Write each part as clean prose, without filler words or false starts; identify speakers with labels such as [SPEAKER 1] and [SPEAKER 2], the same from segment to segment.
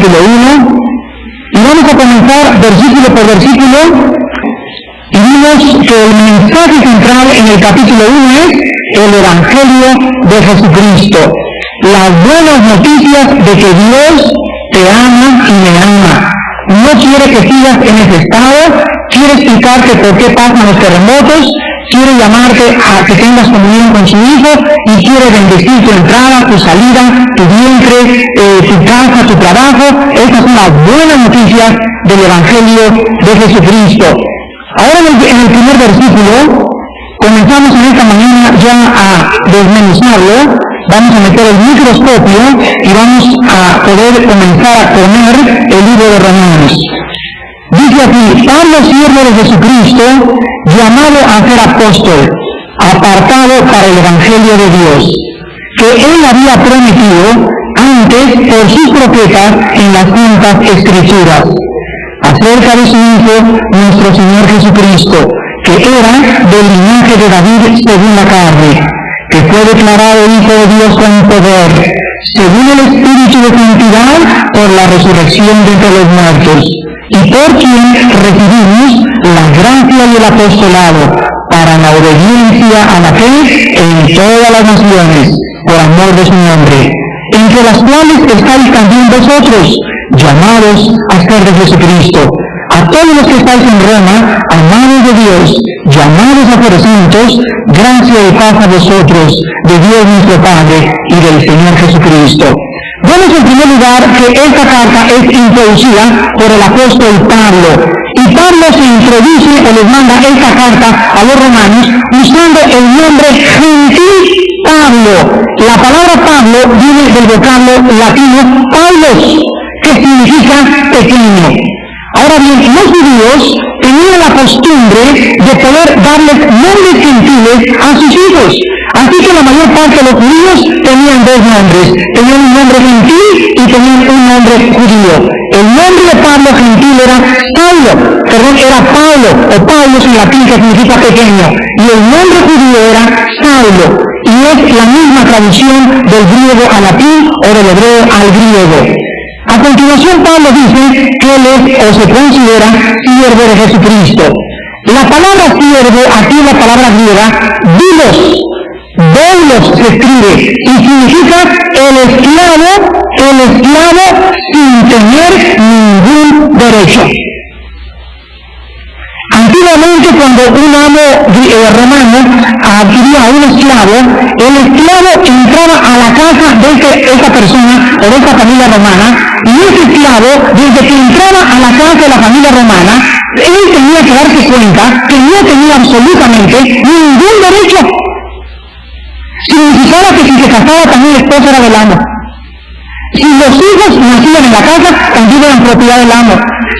[SPEAKER 1] capítulo 1, y vamos a comenzar versículo por versículo, y vimos que el mensaje central en el capítulo 1 es el Evangelio de Jesucristo, las buenas noticias de que Dios te ama y me ama. No quiere que sigas en ese estado, quiere explicarte por qué pasan los terremotos, quiere llamarte a que tengas comunión con su Hijo y quiere bendecir tu entrada, tu salida, tu vientre, tu casa, tu trabajo. Esas son las buenas noticias del Evangelio de Jesucristo. Ahora en el primer versículo comenzamos en esta mañana ya a desmenuzarlo. Vamos a meter el microscopio y vamos a poder comenzar a comer el libro de Romanos. Dice aquí: Pablo, siervo de Jesucristo, llamado a ser apóstol, apartado para el Evangelio de Dios, que él había prometido antes por sus profetas en las santas Escrituras, acerca de su Hijo, nuestro Señor Jesucristo, que era del linaje de David según la carne, que fue declarado Hijo de Dios con poder, según el Espíritu de santidad, por la resurrección de entre los muertos, y por quien recibimos la gracia y el apostolado para la obediencia a la fe en todas las naciones, por amor de su nombre, entre las cuales estáis también vosotros, llamados a ser de Jesucristo. A todos los que estáis en Roma, amados de Dios, llamados a ser santos, gracia y paz a vosotros, de Dios nuestro Padre y del Señor Jesucristo. Vemos en primer lugar que esta carta es introducida por el apóstol Pablo. Y Pablo se introduce o les manda esta carta a los romanos usando el nombre gentil Pablo. La palabra Pablo viene del vocablo latino Paulos, que significa pequeño. Ahora bien, los judíos tenían la costumbre de poder darles nombres gentiles a sus hijos. Así que la mayor parte de los judíos tenían dos nombres. Tenían un nombre gentil y tenían un nombre judío. El nombre de Pablo gentil era Paulo, o Paulos en latín, que significa pequeño. Y el nombre judío era Saulo. Y es la misma traducción del griego al latín o del hebreo al griego. A continuación, Pablo dice que él es o se considera siervo de Jesucristo. La palabra siervo, aquí la palabra griega, doulos se escribe, y significa el esclavo sin tener ningún derecho. Antiguamente, cuando un amo romano adquiría a un esclavo, el esclavo entraba a la casa de esa persona o de esa familia romana, y ese esclavo, desde que entraba a la casa de la familia romana, él tenía que darse cuenta que no tenía absolutamente ningún derecho. Significaba que si se casaba también la esposa era del amo. Si los hijos nacían en la casa, también eran propiedad del amo.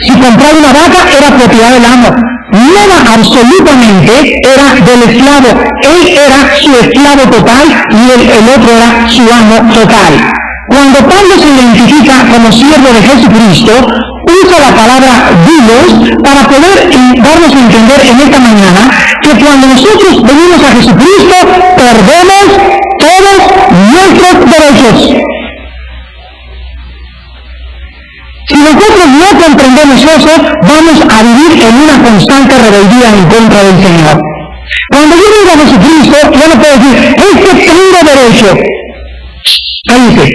[SPEAKER 1] Si compraba una vaca, era propiedad del amo. Nada absolutamente era del esclavo. Él era su esclavo total y el otro era su amo total. Cuando Pablo se identifica como siervo de Jesucristo, usa la palabra doulos para poder darnos a entender en esta mañana que cuando nosotros venimos a Jesucristo, perdemos todos nuestros derechos. Si nosotros no comprendemos eso, vamos a vivir en una constante rebeldía en contra del Señor. Cuando yo vengo a Jesucristo, yo no puedo decir, es que tengo derecho. Cállese.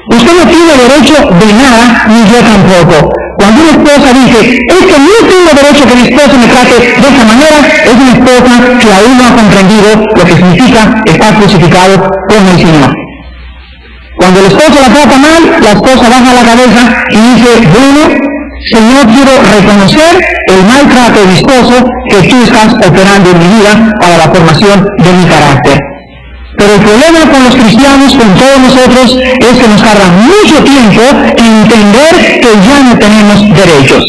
[SPEAKER 1] Usted no tiene derecho de nada, ni yo tampoco. Cuando una esposa dice, es que no tengo derecho que mi esposo me trate de esa manera, es una esposa que aún no ha comprendido lo que significa estar crucificado con el Señor. Cuando el esposo la trata mal, la esposa baja la cabeza y dice, bueno, Señor, quiero reconocer el maltrato de mi esposo que tú estás operando en mi vida para la formación de mi carácter. Pero el problema con los cristianos, con todos nosotros, es que nos tarda mucho tiempo en entender que ya no tenemos derechos.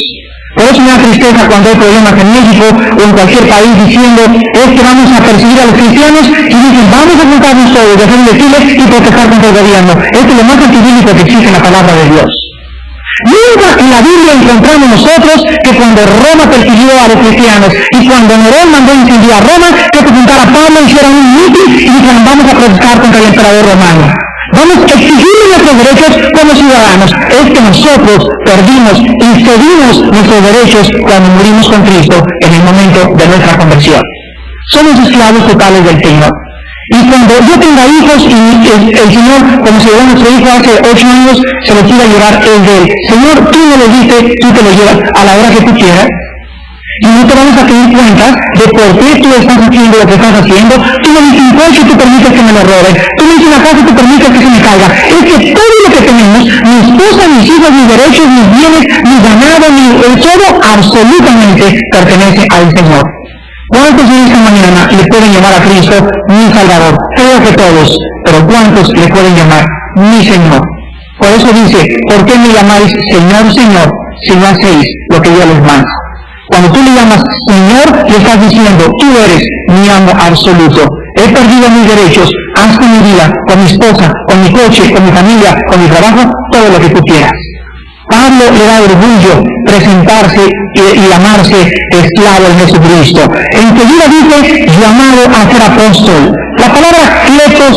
[SPEAKER 1] Por eso me da tristeza cuando hay problemas en México o en cualquier país diciendo es que vamos a perseguir a los cristianos y dicen vamos a juntarnos todos, dejar un desfile y protestar contra el gobierno. Esto es lo más antibíblico que existe en la palabra de Dios. Nunca en la Biblia encontramos nosotros que cuando Roma persiguió a los cristianos y cuando Nerón mandó incendiar Roma, que se juntara Pablo, hicieran un mitin y dijeron vamos a protestar contra el emperador romano. vamos a exigir nuestros derechos como ciudadanos. Es que nosotros perdimos y cedimos nuestros derechos cuando murimos con Cristo en el momento de nuestra conversión. Somos esclavos totales del Señor. Y cuando yo tenga hijos y el Señor, como se llevó a nuestro hijo hace 8 años, se lo quiera llevar el de él. Señor, tú me lo diste, tú te lo llevas a la hora que tú quieras. Y no te vamos a pedir cuentas de por qué tú estás haciendo lo que estás haciendo. Tú me dices un coche y tú permites que me lo roben. Tú me dices una casa y tú permites que se me caiga. Es que todo lo que tenemos, mi esposa, mis hijos, mis derechos, mis bienes, mi ganado, todo absolutamente pertenece al Señor. ¿Cuántos en esta mañana le pueden llamar a Cristo mi Salvador? Creo que todos, pero ¿cuántos le pueden llamar mi Señor? Por eso dice, ¿por qué me llamáis Señor, Señor, si no hacéis lo que yo les mando? Cuando tú le llamas Señor, le estás diciendo, tú eres mi amo absoluto. He perdido mis derechos, haz con mi vida, con mi esposa, con mi coche, con mi familia, con mi trabajo, todo lo que tú quieras. Pablo le da orgullo presentarse y llamarse esclavo en Jesucristo. Enseguida dice llamado a ser apóstol. La palabra kletos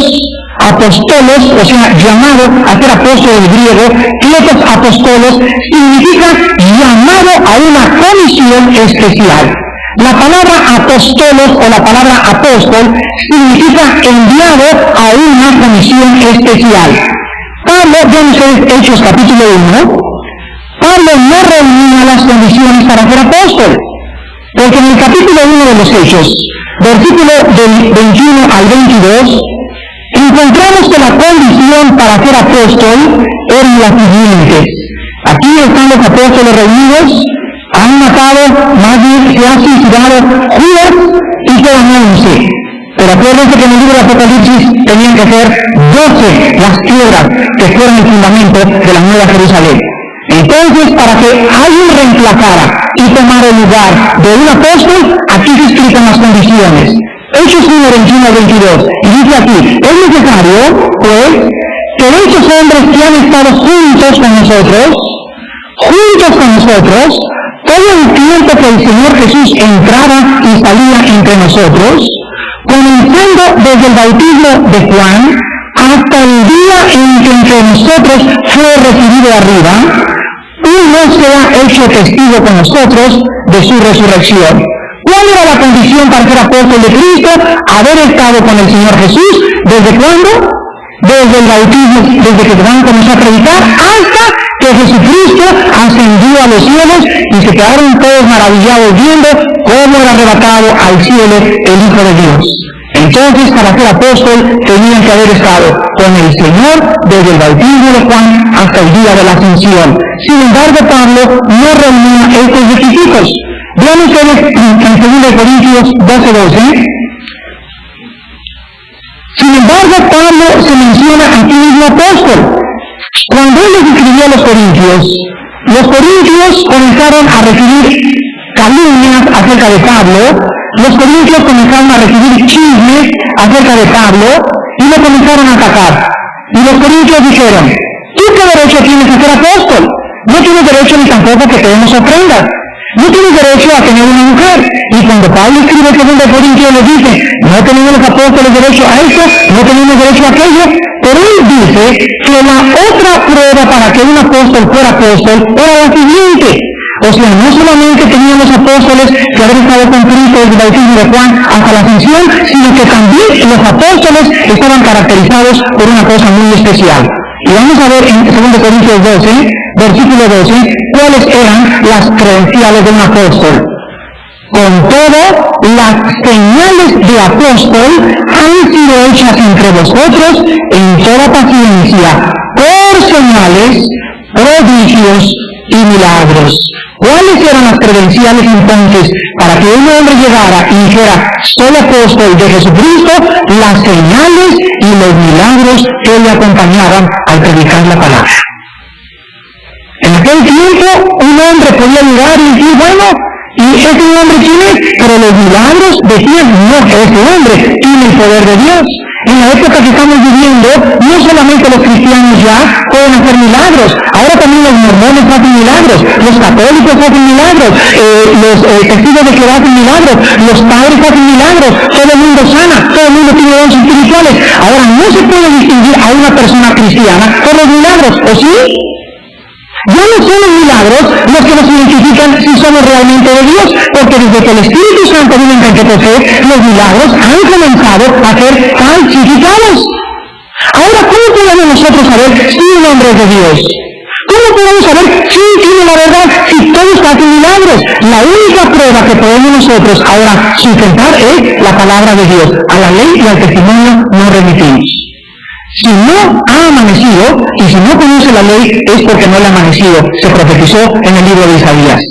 [SPEAKER 1] apostolos, o sea, llamado a ser apóstol en griego, kletos apostolos, significa llamado a una comisión especial. La palabra apostolos o la palabra apóstol significa enviado a una comisión especial. Pablo, vean ustedes Hechos capítulo 1, Pablo no reunía las condiciones para ser apóstol, porque en el capítulo 1 de los Hechos, versículo del 21 al 22, encontramos que la condición para ser apóstol era la siguiente. Aquí están los apóstoles reunidos, han matado, más bien se ha suicidado Judas y quedan 11. Pero acuérdense que en el libro de Apocalipsis tenían que ser 12 las piedras que fueron el fundamento de la Nueva Jerusalén. Entonces, para que alguien reemplazara y tomara el lugar de un apóstol, aquí se explican las condiciones. Hechos 1, 21 al 22. Y dice aquí, es necesario, pues, que estos hombres que han estado juntos con nosotros, todo el tiempo que el Señor Jesús entraba y salía entre nosotros, comenzando desde el bautismo de Juan hasta el día en que entre nosotros fue recibido arriba, uno sea hecho testigo con nosotros de su resurrección. ¿Cuál era la condición para ser apóstol de Cristo? Haber estado con el Señor Jesús. ¿Desde cuándo? Desde el bautismo, desde que Juan comenzó a predicar, hasta que Jesucristo ascendió a los cielos y se quedaron todos maravillados viendo cómo era arrebatado al cielo el Hijo de Dios. Entonces, para ser apóstol, tenían que haber estado con el Señor desde el bautismo de Juan hasta el día de la ascensión. Sin embargo, Pablo no reunía estos requisitos. Vean ustedes en 2 Corintios 12:12. Sin embargo, Pablo se menciona aquí mismo apóstol. Cuando él les escribió a los corintios comenzaron a recibir calumnias acerca de Pablo, los corintios comenzaron a recibir chismes acerca de Pablo y lo comenzaron a atacar. Y los corintios dijeron, ¿tú qué derecho tienes a ser apóstol? No tienes derecho ni tampoco que te demos ofrendas. No tienes derecho a tener una mujer. Y cuando Pablo escribe el 2 Corintios les dice, no tenemos los apóstoles derecho a eso, no tenemos derecho a aquello. Pero él dice que la otra prueba para que un apóstol fuera apóstol era la siguiente. O sea, no solamente tenían los apóstoles que haber estado con Cristo desde el bautismo de Juan hasta la ascensión, sino que también los apóstoles estaban caracterizados por una cosa muy especial. Y vamos a ver en 2 Corintios 12, versículo 12, cuáles eran las credenciales de un apóstol. Con todo, las señales de apóstol han sido hechas entre vosotros en toda paciencia, por señales, prodigios y milagros. ¿Cuáles eran las credenciales entonces para que un hombre llegara y dijera, soy apóstol de Jesucristo? Las señales y los milagros que le acompañaban al predicar la palabra. En aquel tiempo, un hombre podía llegar y decir, bueno, ¿y ese hombre quién es? Pero los milagros decían, no, ese hombre tiene el poder de Dios. en la época que estamos viviendo, no solamente los cristianos ya pueden hacer milagros, ahora también los mormones hacen milagros, los católicos hacen milagros, los testigos de Jehová hacen milagros, los padres hacen milagros, todo el mundo sana, todo el mundo tiene dones espirituales. Ahora no se puede distinguir a una persona cristiana por los milagros, ¿o sí? Ya no son los milagros los que nos identifican si somos realmente de Dios, porque desde que el Espíritu Santo vino en Pentecostés, los milagros han comenzado a ser falsificados. Ahora, ¿cómo podemos nosotros saber si un hombre es de Dios? ¿Cómo podemos saber si tiene la verdad, si todos hacen milagros? La única prueba que podemos nosotros ahora sustentar es la palabra de Dios. A la ley y al testimonio no remitimos. Si no ha amanecido, y si no conoce la ley, es porque no le ha amanecido. Se profetizó en el libro de Isaías.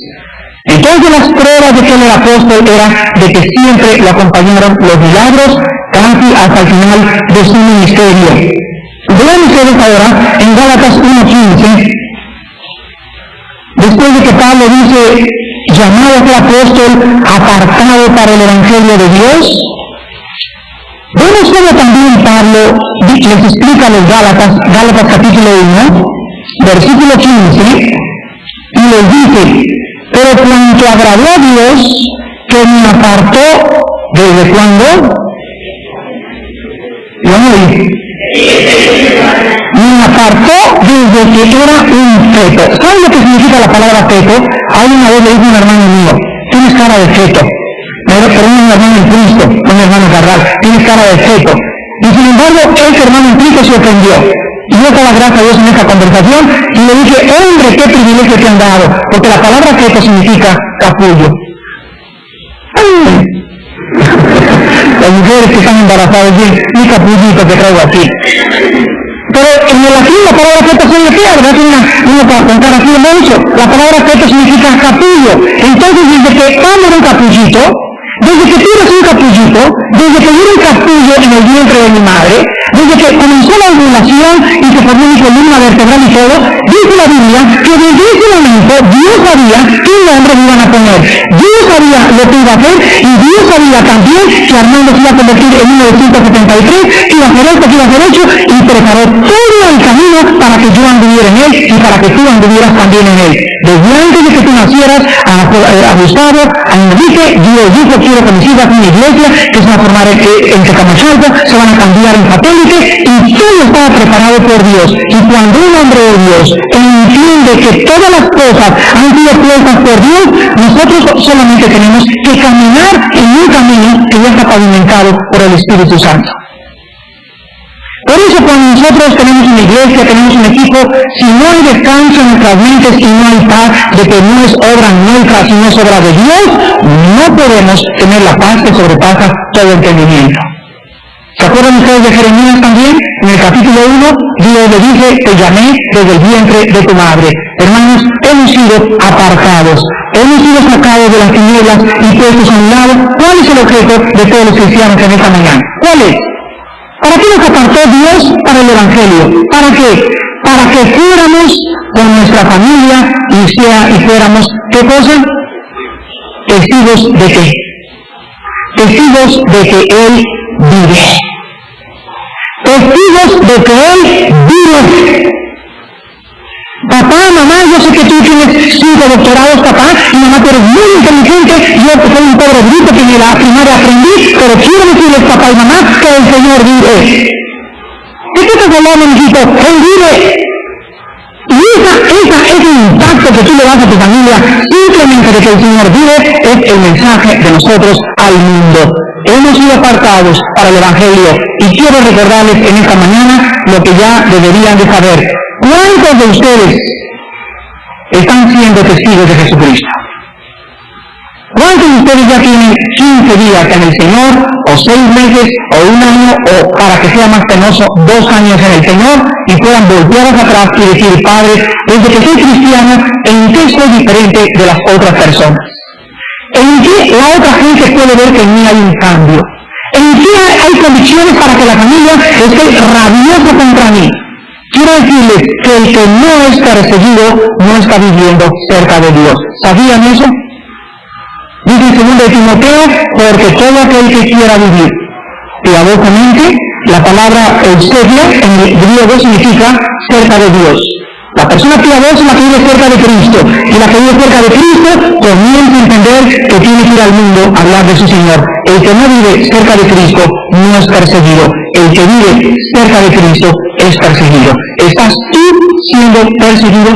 [SPEAKER 1] Entonces las pruebas de que él era apóstol era de que siempre lo acompañaron los milagros, casi hasta el final de su ministerio. Vean ustedes ahora en Gálatas 1:15, después de que Pablo dice, llamado a ser apóstol, apartado para el Evangelio de Dios, vemos cómo también Pablo les explica a los Gálatas capítulo 1, versículo 15, y les dice, pero cuanto agradó a Dios, que me apartó, ¿desde cuándo? Me apartó desde que era un feto. ¿Saben lo que significa la palabra feto? Una vez le dijo un hermano mío, tienes cara de feto. Pero un hermano en Cristo, un hermano carnal, tienes cara de feto. Y sin embargo, ese hermano en Cristo se ofendió. Y yo daba gracias a Dios en esta conversación y le dije, hombre, qué privilegio te han dado, porque la palabra feto significa capullo. Las mujeres que están embarazadas dicen, mi capullito te traigo aquí. Pero en el latín la palabra feto significa, ¿verdad? Uno para contar así mucho. La palabra feto significa capullo. Entonces, desde que Pablo era un capullito, desde que tú eres un capullito, desde que yo era un capullo en el vientre de mi madre, desde que comenzó la ovulación y se formó mi columna vertebral y todo, dice la Biblia que desde ese momento Dios sabía qué nombre me iban a poner. Dios sabía lo que iba a hacer y Dios sabía también que Armando se iba a convertir en 1973, que iba a hacer esto, que iba a hacer hecho, y preparó todo el camino para que yo anduviera en él y para que tú anduvieras también en él. Desde antes de que tú nacieras, a Gustavo, a Enrique, Dios dijo, quiero que mis hijas en una iglesia, que se va a formar en Tecamachalco, se van a cambiar en satélite, y todo estaba preparado por Dios. Y cuando un hombre de Dios entiende que todas las cosas han sido puestas por Dios, nosotros solamente tenemos que caminar en un camino que ya está pavimentado por el Espíritu Santo. Por eso cuando nosotros tenemos una iglesia, tenemos un equipo, si no hay descanso en nuestras mentes y no hay paz de que no es obra nuestra, sino es obra de Dios, no podemos tener la paz que sobrepasa todo entendimiento. ¿Se acuerdan ustedes de Jeremías también? En el capítulo 1, Dios le dice, te llamé desde el vientre de tu madre. Hermanos, hemos sido apartados, hemos sido sacados de las tinieblas y puestos a un lado. ¿Cuál es el objeto de todos los cristianos en esta mañana? ¿Cuál es? ¿Para qué nos apartó Dios para el Evangelio? ¿Para qué? Para que fuéramos con nuestra familia y fuéramos, ¿qué cosa? Testigos de qué? Testigos de que Él vive. Testigos de que Él vive. Papá, mamá, yo sé que tú tienes 5 doctorados, papá, y mamá, tú eres muy inteligente, yo soy un pobre bruto que ni la primaria aprendí, pero quiero decirles, papá y mamá, que el Señor vive. ¿Qué te estás hablando, mijito? Él vive. Y ese impacto que tú le das a tu familia, simplemente de que el Señor vive, es el mensaje de nosotros al mundo. Hemos sido apartados para el Evangelio, y quiero recordarles en esta mañana lo que ya deberían de saber. ¿Cuántos de ustedes están siendo testigos de Jesucristo? ¿Cuántos de ustedes ya tienen 15 días en el Señor, o 6 meses, o 1 año, o para que sea más penoso, 2 años en el Señor, y puedan voltear hacia atrás y decir, Padre, desde que soy cristiano, ¿en qué soy diferente de las otras personas? ¿En qué la otra gente puede ver que en mí hay un cambio? ¿En qué hay condiciones para que la familia esté rabiosa contra mí? Quiero decirles que el que no es perseguido no está viviendo cerca de Dios. ¿Sabían eso? Dice en 2 Timoteo, porque todo aquel que quiera vivir piadosamente La palabra eusebia en el griego significa cerca de Dios. La persona piadosa es la que vive cerca de Cristo, y la que vive cerca de Cristo comienza a entender que tiene que ir al mundo a hablar de su Señor. El que no vive cerca de Cristo no es perseguido. El que vive cerca de Cristo es perseguido. ¿Estás tú siendo perseguido?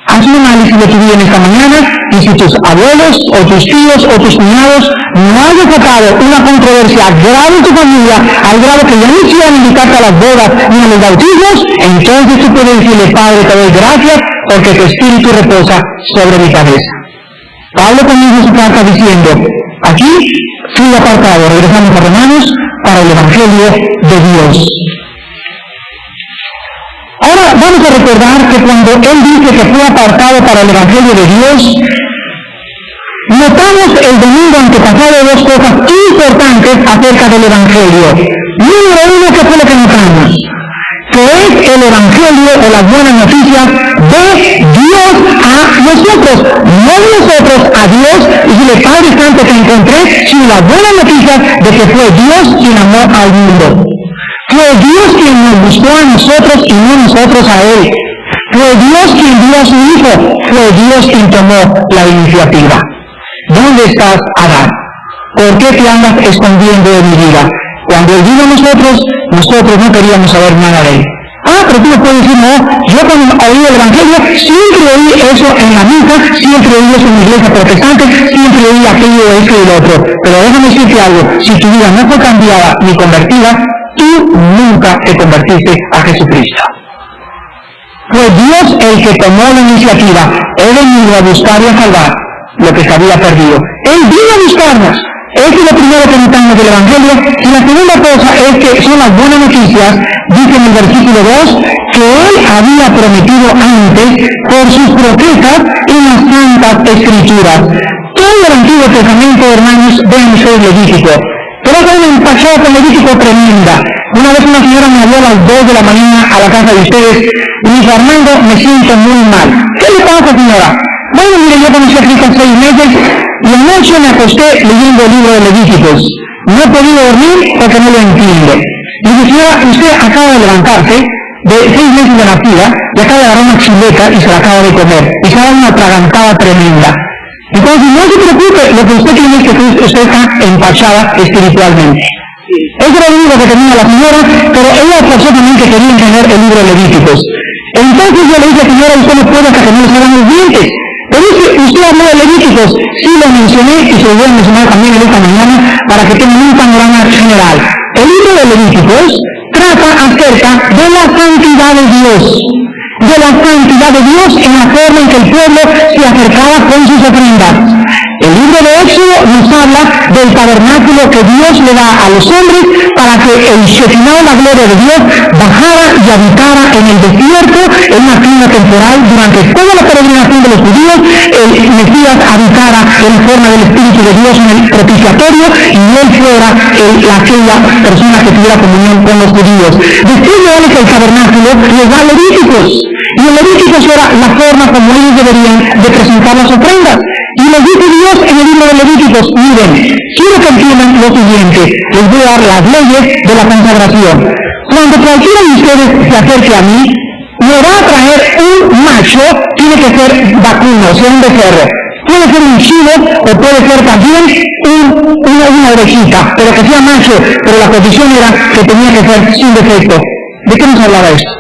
[SPEAKER 1] Haz un análisis de tu vida en esta mañana, y si tus abuelos, o tus tíos, o tus cuñados no han desatado una controversia grave en tu familia, al grado que ya no quieran invitarte a las bodas ni a los bautismos, entonces tú puedes decirle: Padre, te doy gracias porque tu espíritu reposa sobre mi cabeza. Pablo comienza su carta diciendo: aquí fui apartado, regresamos a Romanos, para el Evangelio de Dios. Ahora vamos a recordar que cuando él dice que fue apartado para el Evangelio de Dios, notamos el domingo antepasado dos cosas importantes acerca del Evangelio. Número uno, ¿qué fue lo que notamos? Que es el Evangelio o las buenas noticias de Dios a nosotros, no de nosotros a Dios, y si el Padre Santo que encontré, sino las buenas noticias de que fue Dios quien amó al mundo. Fue Dios quien nos buscó a nosotros y no nosotros a Él. Fue Dios quien dio a su Hijo. Fue Dios quien tomó la iniciativa. ¿Dónde estás, Adán? ¿Por qué te andas escondiendo de mi vida? Cuando Él vino a nosotros no queríamos saber nada de Él. Pero tú me puedes decir: no, yo cuando oí el Evangelio, siempre oí eso en la misa, siempre oí eso en la iglesia protestante, siempre oí aquello, esto y lo otro. Pero déjame decirte algo: si tu vida no fue cambiada ni convertida, tú nunca te convertiste a Jesucristo. Fue Dios el que tomó la iniciativa. Él vino a buscar y a salvar lo que se había perdido. Él vino a buscarnos. Eso es lo primero que notamos del Evangelio. Y la segunda cosa es que son las buenas noticias. Dice en el versículo 2 que Él había prometido antes por sus profetas en las Santas Escrituras. Todo el Antiguo Testamento, hermanos, vean ustedes Levítico. Pero hay una impactada con Levítico tremenda. Una vez una señora me habló a las 2 de la mañana a la casa de ustedes y me dijo: Armando, me siento muy mal. ¿Qué le pasa, señora? Bueno, mire, yo conocí a Cristo 6 meses y anoche me acosté leyendo el libro de Levíticos. No he podido dormir porque no lo entiendo. Y dice: señora, usted acaba de levantarse de 6 meses de nacida y acaba de agarrar una chuleta y se la acaba de comer. Y se ha dado una atragantada tremenda. Entonces, no se preocupe, lo que usted tiene es que usted está empachada espiritualmente. Eso era lo único que tenía la señora, pero ella forzó también que quería entender el libro de Levíticos. Entonces yo le dije: señora, usted no puede hasta que no le salgan los dientes. Pero es que usted habló de Levíticos, sí lo mencioné y se lo voy a mencionar también en esta mañana para que tengan un panorama general. El libro de Levíticos trata acerca de la santidad de Dios. De la santidad de Dios en la forma en que el pueblo se acercaba con sus ofrendas. El libro de Éxodo nos habla del tabernáculo que Dios le da a los hombres para que el Shekinah, la gloria de Dios, bajara y habitara en el desierto en una tienda temporal. Durante toda la peregrinación de los judíos, el Mesías habitara en forma del Espíritu de Dios en el propiciatorio y él fuera aquella persona que tuviera comunión con los judíos. Después de darles el tabernáculo, les da Levíticos. Y en Levíticos era la forma como ellos deberían de presentar las ofrendas. Y les dice Dios en el libro de Levíticos: miren, quiero que entiendan lo siguiente, les voy a dar las leyes de la consagración. Cuando cualquiera de ustedes se acerque a mí, me va a traer un macho, tiene que ser vacuno, o sea, un becerro. Puede ser un chivo o puede ser también una ovejita, pero que sea macho, pero la condición era que tenía que ser sin defecto. ¿De qué nos hablaba esto?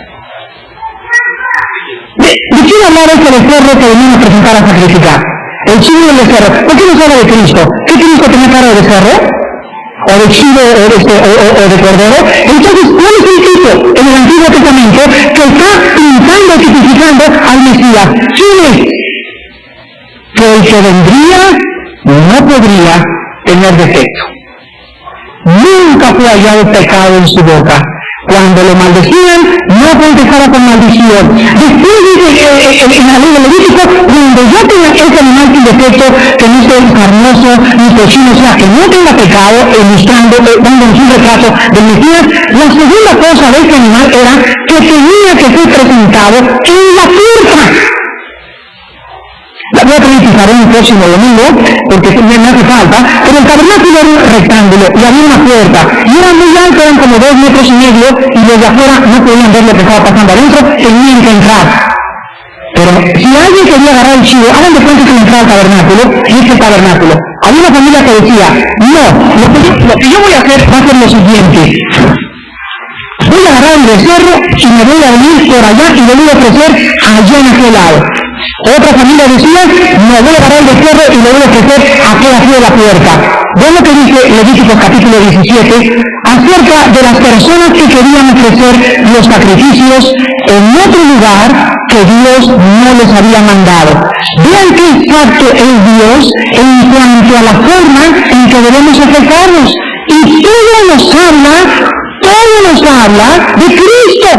[SPEAKER 1] ¿De quién hablaba este becerro que venimos a presentar a sacrificar? El chivo y el becerro. ¿Por qué nos habla de Cristo? ¿Qué Cristo tenía cara de becerro? ¿O de chivo o de cordero? Entonces, ¿cuál es el Cristo en el Antiguo Testamento que está pintando y tipificando al Mesías? ¿Quién es? Que el que vendría no podría tener defecto. Nunca fue hallado pecado en su boca. Cuando lo maldecían, no contestaba con maldición. Después dice en la ley de Levítico, cuando ya tenga ese animal sin defecto, que no sea carnoso ni cochino, o sea, que no tenga pecado, dándonos un retrato del Mesías, la segunda cosa de este animal era que tenía que ser presentado en la puerta. La voy a pedir explicaré en el próximo domingo, porque me hace falta, pero el tabernáculo era un rectángulo y había una puerta, y era muy alto, eran como 2,5 metros, y desde afuera no podían ver lo que estaba pasando adentro, tenían que entrar. Pero si alguien quería agarrar el chivo, hagan de cuenta que entrar al tabernáculo, y es el tabernáculo. Había una familia que decía, no, lo que yo voy a hacer va a ser lo siguiente. Voy a agarrar el becerro y me voy a venir por allá y le voy a ofrecer allá en aquel lado. Otra familia decía, me voy a agarrar el becerro y le voy a ofrecer aquí de la puerta. Vean lo que dice Levíticos capítulo 17 acerca de las personas que querían ofrecer los sacrificios en otro lugar que Dios no les había mandado. Vean qué exacto es Dios en cuanto a la forma en que debemos acercarnos. Y todo nos habla de Cristo.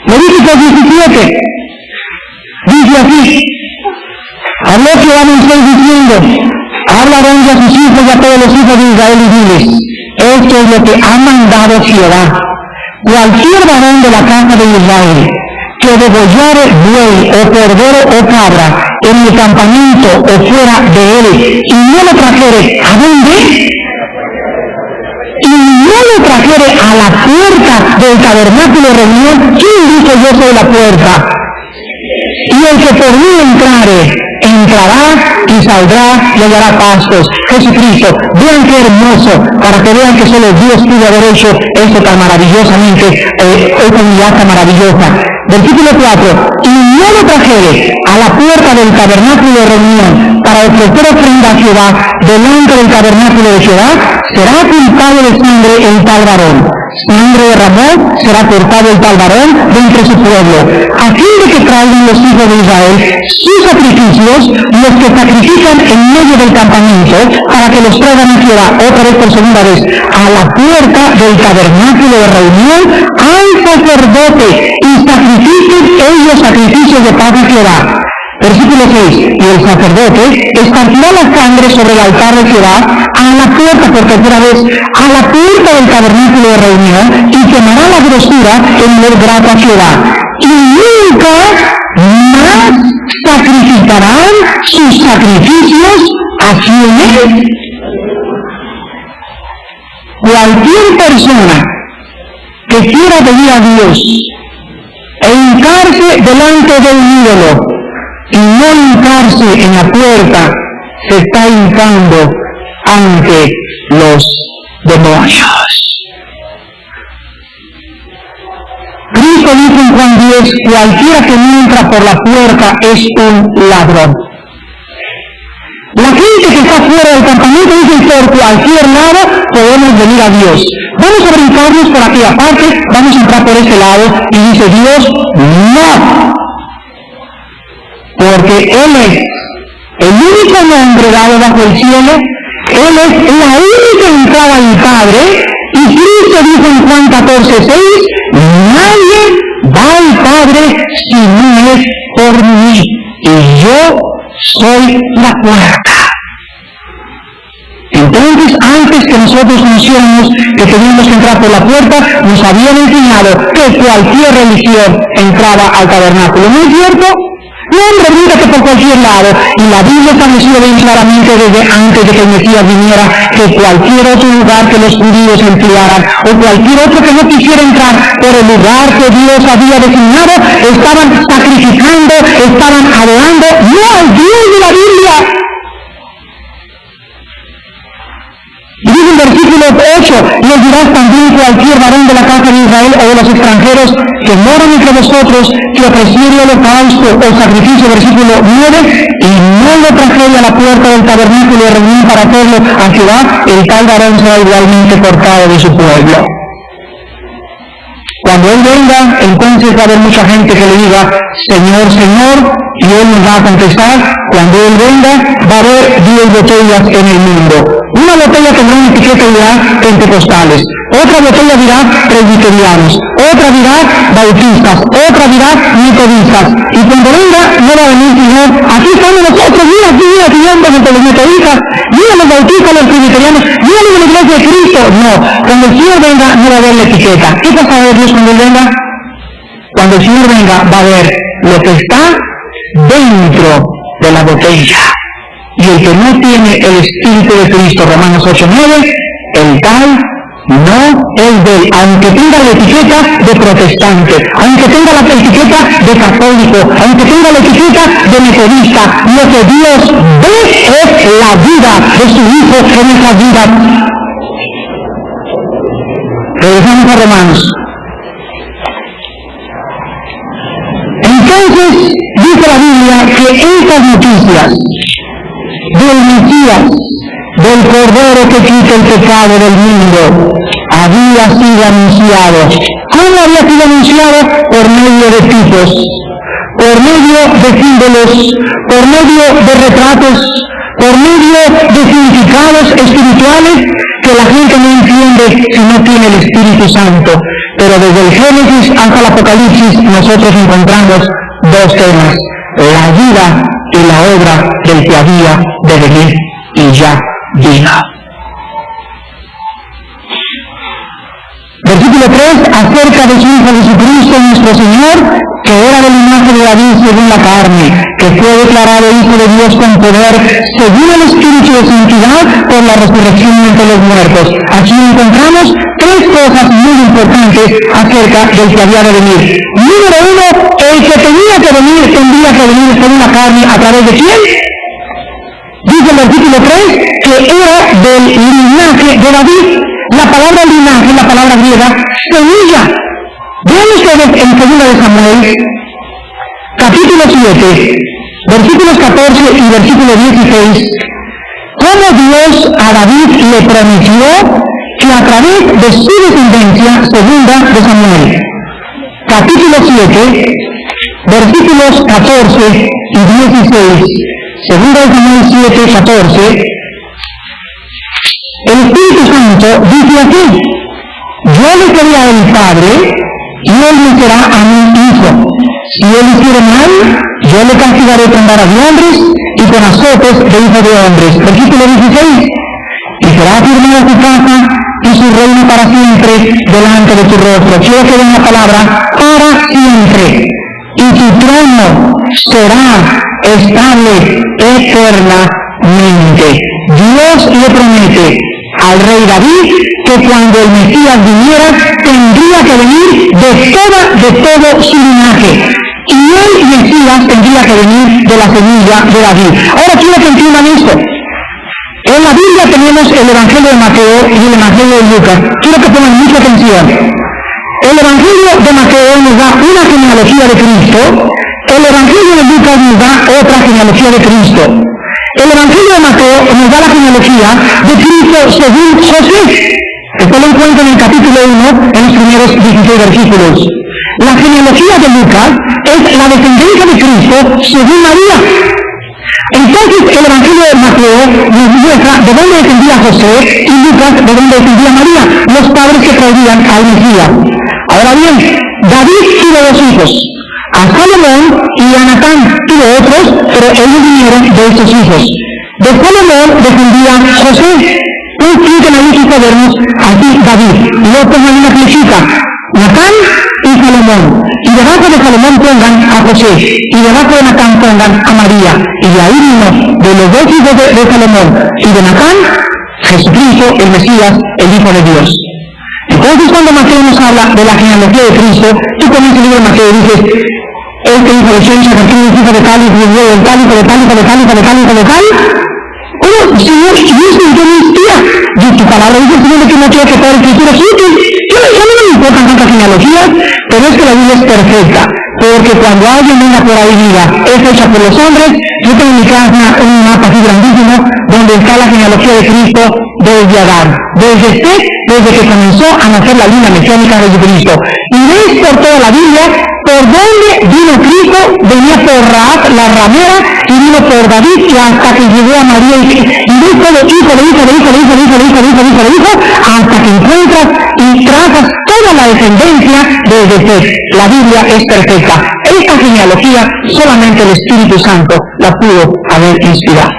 [SPEAKER 1] Levíticos 17 dice así: habló Jehová a Moisés diciendo, habla Aarón y a sus hijos y a todos los hijos de Israel y diles, esto es lo que ha mandado Jehová: cualquier varón de la casa de Israel que degollare buey o cordero o cabra en el campamento o fuera de él y no lo trajere, ¿a dónde? Y no lo trajere a la puerta del tabernáculo de reunión. ¿Quién dijo yo soy la puerta? Y el que por mí entrare, entrará y saldrá y hallará pastos. Jesucristo, vean qué hermoso, para que vean que solo Dios pudo haber hecho esto tan maravillosamente, esta unidad tan maravillosa. Versículo 4, y no lo trajere a la puerta del tabernáculo de reunión para ofrecer ofrenda a Jehová delante del tabernáculo de Jehová, será culpable de sangre el tal varón. Sangre derramó, será cortado el tal varón de entre su pueblo, a fin de que traigan los hijos de Israel sus sacrificios, los que sacrifican en medio del campamento, para que los traigan a Jehová otra vez por segunda vez a la puerta del tabernáculo de reunión al sacerdote, y sacrifiquen ellos sacrificios de paz a Jehová. Versículo 6, y el sacerdote esparcirá la sangre sobre el altar de Jehová a la puerta por tercera vez, a la puerta del tabernáculo de reunión, y quemará la grosura en el grato a Jehová. Y nunca más sacrificarán sus sacrificios a quienes. Cualquier persona que quiera venir a Dios e hincarse delante de un ídolo, y no hincarse en la puerta, se está hincando ante los demonios. Cristo dice en Juan 10, cualquiera que no entra por la puerta es un ladrón. La gente que está fuera del campamento dice, por cualquier lado podemos venir a Dios. Vamos a brincarnos por aquella parte, vamos a entrar por este lado, y dice Dios, no. Porque Él es el único nombre dado bajo el cielo, Él es la única entrada al Padre, y Cristo dijo en Juan 14:6, nadie va al Padre si no es por mí, y yo soy la puerta. Entonces, antes que nosotros conociéramos que teníamos que entrar por la puerta, nos habían enseñado que cualquier religión entraba al tabernáculo. ¿No es cierto? No, hombre, bríncate por cualquier lado. Y la Biblia estableció bien claramente desde antes de que el Mesías viniera que cualquier otro lugar que los judíos emplearan o cualquier otro que no quisiera entrar por el lugar que Dios había designado, estaban sacrificando, estaban adorando no al Dios de la Biblia. Y dice en versículo 8, les dirás también cualquier varón de la casa de Israel o de los extranjeros que moran entre vosotros, que ofreciere holocausto o sacrificio, versículo 9, y no lo trajere a la puerta del tabernáculo de reunión para hacerlo a Jehová, el tal varón será igualmente cortado de su pueblo. Cuando Él venga, entonces va a haber mucha gente que le diga, Señor, Señor, y Él nos va a contestar, cuando Él venga, va a haber 10 botellas en el mundo. Una botella tendrá una etiqueta y dirá pentecostales, otra botella dirá presbiterianos, otra dirá bautistas, otra dirá metodistas. Y cuando venga, no va a venir Señor, aquí estamos nosotros, mira aquí entre los metodistas, mira los bautistas, los presbiterianos, mira la iglesia de Cristo. No, cuando el Señor venga, no va a haber la etiqueta. ¿Qué pasa a ver Dios cuando Él venga? Cuando el Señor venga, va a ver lo que está dentro de la botella. Y el que no tiene el Espíritu de Cristo, Romanos 8:9, el tal no es de él, aunque tenga la etiqueta de protestante, aunque tenga la etiqueta de católico, aunque tenga la etiqueta de metodista. Lo que Dios ve es la vida de su Hijo en esa vida. Regresamos a Romanos. Entonces dice la Biblia que estas noticias del Mesías, del Cordero que quita el pecado del mundo, había sido anunciado. ¿Cómo había sido anunciado? Por medio de tipos, por medio de símbolos, por medio de retratos, por medio de significados espirituales que la gente no entiende si no tiene el Espíritu Santo. Pero desde el Génesis hasta el Apocalipsis nosotros encontramos dos temas: la vida y la obra del que había de venir y ya vino. Versículo 3, acerca de su Hijo Jesucristo nuestro Señor, que era del linaje de David según la carne, que fue declarado Hijo de Dios con poder, según el Espíritu de santidad, por la resurrección entre los muertos. Aquí encontramos tres cosas muy importantes acerca del que había de venir. Número uno, el que tenía que venir tendría que venir según la carne, ¿a través de quién? Dice el versículo 3 que era del linaje de David. La palabra linaje, la palabra griega, semilla. Vean ustedes en 2 de Samuel, capítulo 7, versículos 14 y versículo 16, cómo Dios a David le prometió que a través de su descendencia, 2 de Samuel, capítulo 7, versículos 14 y 16, 2 de Samuel 7, 14, el Espíritu Santo dice así: yo le seré a él padre, y él me será a mí hijo. Si él hiciere mal, yo le castigaré con varas de hombres y con azotes de hijos de hombres. Versículo 16. Y será afirmada su casa y su reino para siempre delante de tu rostro. Quiero que vean la palabra para siempre. Y tu trono será estable eternamente. Dios le promete al rey David que cuando el Mesías viniera tendría que venir de todo su linaje, y el Mesías tendría que venir de la semilla de David. Ahora quiero que entiendan esto. En la Biblia tenemos el Evangelio de Mateo y el Evangelio de Lucas. Quiero que pongan mucha atención. El Evangelio de Mateo nos da una genealogía de Cristo, el Evangelio de Lucas nos da otra genealogía de Cristo. El Evangelio de Mateo nos da la genealogía de Cristo según José. Esto lo encuentra en el capítulo 1, en los primeros 16 versículos. La genealogía de Lucas es la descendencia de Cristo según María. Entonces el Evangelio de Mateo nos muestra de dónde descendía José y Lucas de dónde descendía María, los padres que traían al Mesías. Ahora bien, David tuvo dos hijos, a Salomón y a Natán. Tuvo otros, pero ellos vinieron de estos hijos. De Salomón descendía José. Pinten ahí sus cuadernos, así David. Y luego pongan una flechita, Natán y Salomón. Y debajo de Salomón pongan a José. Y debajo de Natán pongan a María. Y de ahí vino, de los dos hijos de Salomón y de Natán, Jesucristo, el Mesías, el Hijo de Dios. Entonces cuando Mateo nos habla de la genealogía de Cristo, tú comienzas el libro de Mateo y dices: este hijo de Shem, hijo de tal, hijo de tal, hijo de tal, hijo de tal, hijo de tal, hijo de tal. Bueno, Señor, y eso yo no existía. Y tu palabra dice, Señor, que no quiero que toda la escritura es útil. Yo no me importan tantas genealogías, pero es que la Biblia es perfecta. Porque cuando alguien venga por ahí y diga, es hecha por los hombres, yo tengo en mi casa un mapa así grandísimo, donde está la genealogía de Cristo desde Adán. Desde que comenzó a nacer la línea mesiánica de Jesucristo. Y ves por toda la Biblia por dónde vino Cristo. Venía por Rahab, la ramera, y vino por David, y hasta que llegó a María, y ves todo hijo de hijo de hijo de hijo de hijo de hijo de hijo de hijo de hijo, hasta que encuentras y trazas toda la descendencia desde Seth. La Biblia es perfecta. Esta genealogía solamente el Espíritu Santo la pudo haber inspirado.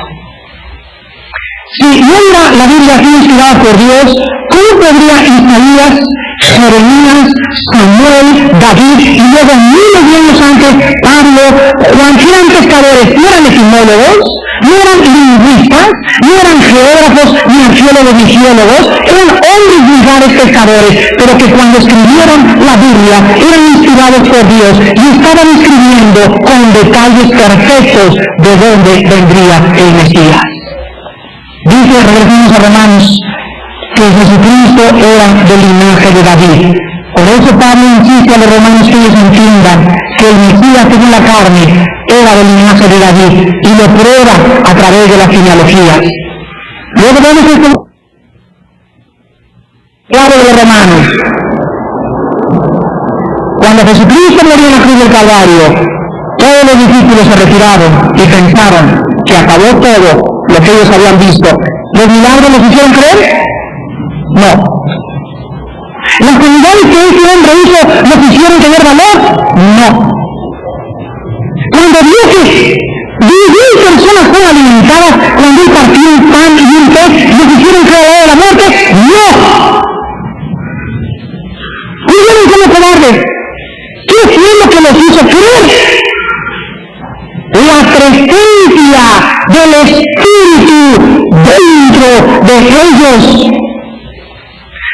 [SPEAKER 1] Si no era la Biblia así inspirada por Dios, ¿cómo podría Isaías Jeremías, Samuel, David, y luego miles de años antes, Pablo, Juan, eran pescadores, no eran etimólogos, no eran lingüistas, no eran geógrafos, ni arqueólogos, ni geólogos, eran hombres vulgares pescadores, pero que cuando escribieron la Biblia eran inspirados por Dios y estaban escribiendo con detalles perfectos de dónde vendría el Mesías. Dice, regresamos a Romanos, que Jesucristo era del linaje de David. Por eso Pablo insiste a los romanos que ellos entiendan que el Mesías según la carne era del linaje de David y lo prueba a través de las genealogías. Luego vemos esto claro de los romanos. Cuando Jesucristo murió en la cruz del Calvario, todos los discípulos se retiraron y pensaron que acabó todo lo que ellos habían visto. ¿Los milagros los hicieron creer? No. ¿Las sanidades que ese hombre hizo nos hicieron tener valor? No. Cuando vio que 10.000 personas fueron alimentadas, cuando él partió un pan y un pez, ¿nos hicieron creer de la muerte? No. ¿Vieron cómo cobardes? ¿Qué fue lo que los hizo creer? La presencia del Espíritu dentro de ellos.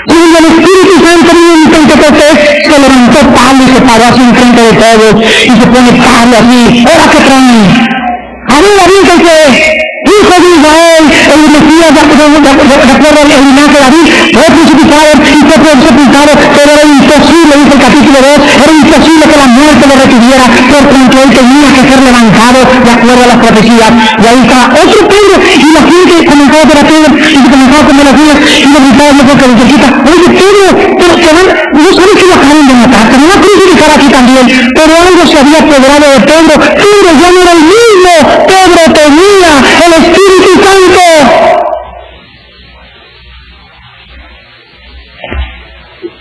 [SPEAKER 1] Cuando el Espíritu Santo vino en Pentecostés, se levantó Pablo y se paró así enfrente de todos y se pone Pablo así, ¡ahora que traen! ¡Avísense! Hijo de Israel, el Mesías de acuerdo al linaje de David, fue crucificado y fue sepultado, pero era imposible, dice el capítulo 2, era imposible que la muerte lo retuviera, por cuanto él tenía que ser levantado de acuerdo a las profecías. Y ahí está otro Pedro, y la gente comenzó a ver a Pedro, y se comenzó a comer las uñas, y le gritaba yo porque le cerquita, oye Pedro, pero no sabes que lo acaban de matar, te van a crucificar aquí también, pero algo se había apoderado de Pedro, Pedro ya no era el mismo, Pedro tenía el Espíritu Santo.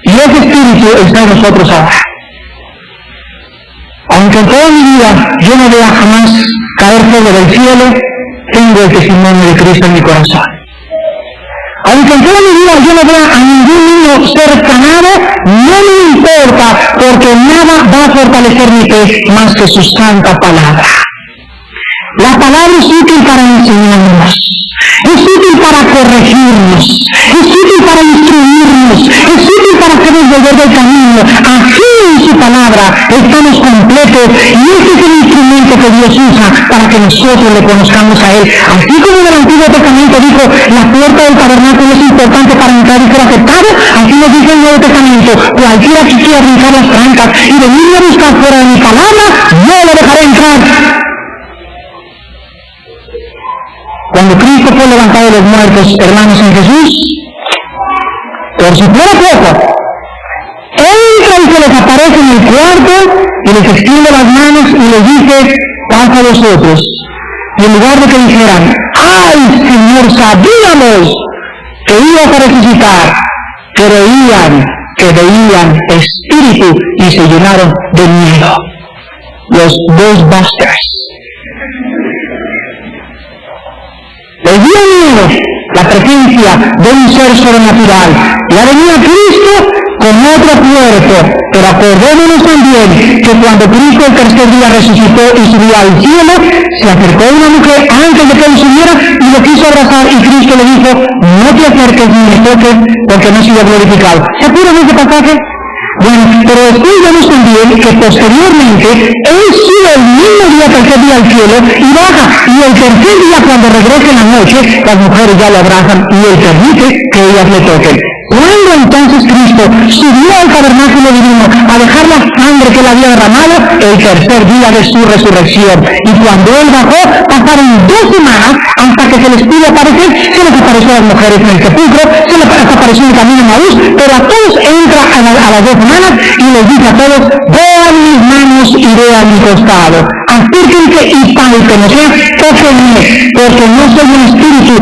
[SPEAKER 1] Y ese Espíritu está en nosotros ahora. Aunque en toda mi vida yo no vea jamás caer fuego del cielo, tengo el testimonio de Cristo en mi corazón. Aunque en toda mi vida yo no vea a ningún niño ser sanado, no me importa, porque nada va a fortalecer mi fe más que su santa palabra. La palabra es útil para enseñarnos, es útil para corregirnos, es útil para instruirnos, es útil para hacernos volver del camino. Así en su palabra estamos completos y ese es el instrumento que Dios usa para que nosotros le conozcamos a Él. Así como en el Antiguo Testamento dijo, la puerta del tabernáculo es importante para entrar y ser aceptado, así nos dice el Nuevo Testamento, cualquiera que quiera brincar las trancas y venir a buscar fuera de mi palabra, no lo dejaré entrar. Cuando Cristo fue levantado de los muertos, hermanos en Jesús, por si fuera poco, entra y se les aparece en el cuarto y les extiende las manos y les dice, paz a vosotros. Y en lugar de que dijeran, ¡ay, Señor, sabíamos que ibas a resucitar! Creían que veían espíritu y se llenaron de miedo. Los Ghostbusters. Les dio miedo la presencia de un ser sobrenatural. Ya venía Cristo con otro cuerpo, pero acordémonos también que cuando Cristo el tercer día resucitó y subió al cielo, se acercó a una mujer antes de que él subiera y lo quiso abrazar y Cristo le dijo, no te acerques ni me toques porque no he sido glorificado. ¿Se acuerdan de ese pasaje? Bueno, pero después vemos también que posteriormente él sube el mismo día, tercer día al cielo y baja, y el tercer día cuando regresa en la noche las mujeres ya lo abrazan y él permite que ellas le toquen. Cuando entonces Cristo subió al tabernáculo divino a dejar la sangre que él había derramado, el tercer día de su resurrección, y cuando él bajó pasaron 2 semanas hasta que se les pudo aparecer, se les apareció a las mujeres en el sepulcro, se les apareció en el camino de Maús, pero a todos entra a las 2 semanas y les dice a todos, vean mis manos y vean mi costado, acérquense y palpen, o sea, tóquenme, porque no soy un espíritu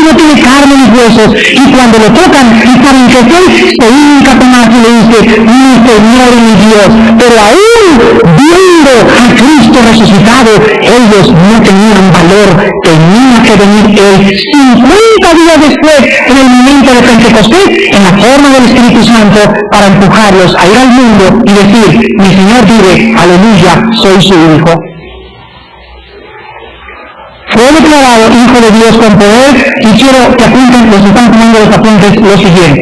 [SPEAKER 1] no tiene carne ni huesos, y cuando lo tocan y saben que soy, se hinca Tomás y le dice, mi Señor y mi Dios, pero aún viendo a Cristo resucitado, ellos no tenían valor, tenían que venir Él 50 días después, en el momento de Pentecostés, en la forma del Espíritu Santo, para empujarlos a ir al mundo y decir, mi Señor vive, aleluya, soy su Hijo. Fue declarado Hijo de Dios con poder, y quiero que apunten, los que están tomando los apuntes, lo siguiente.